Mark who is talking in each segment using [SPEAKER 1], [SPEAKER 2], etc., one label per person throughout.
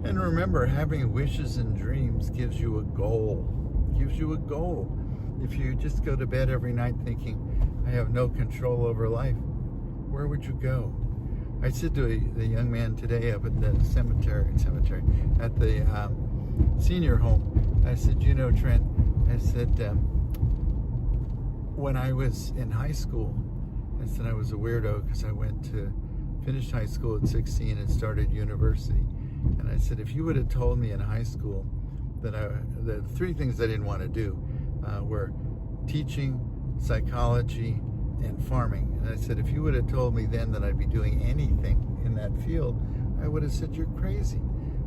[SPEAKER 1] And remember, having wishes and dreams gives you a goal. Gives you a goal. If you just go to bed every night thinking, I have no control over life, where would you go? I said to the young man today up at the cemetery, at the senior home, I said, you know, Trent, I said, when I was in high school, I said I was a weirdo because I finished high school at 16 and started university. And I said, if you would have told me in high school that the three things I didn't want to do were teaching, psychology, and farming. And I said, if you would have told me then that I'd be doing anything in that field, I would have said, you're crazy.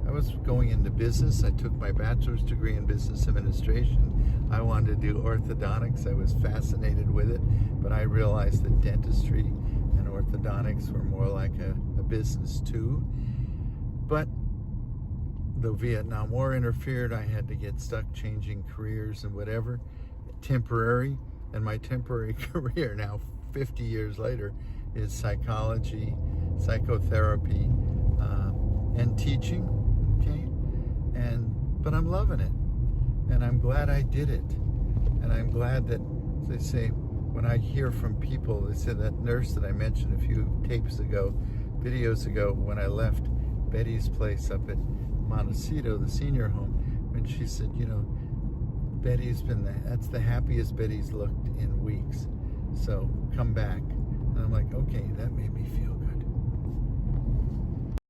[SPEAKER 1] I was going into business. I took my bachelor's degree in business administration. I wanted to do orthodontics. I was fascinated with it, but I realized that dentistry and orthodontics were more like a business too. But the Vietnam War interfered. I had to get stuck changing careers and whatever, temporary. And my temporary career now, 50 years later, is psychology, psychotherapy, and teaching. Okay, but I'm loving it, and I'm glad I did it, and I'm glad that they say when I hear from people, they said that nurse that I mentioned a few videos ago, when I left Betty's place up at Montecito, the senior home, when she said, you know, Betty's that's the happiest Betty's looked in weeks, so come back. And I'm like, okay, that made me feel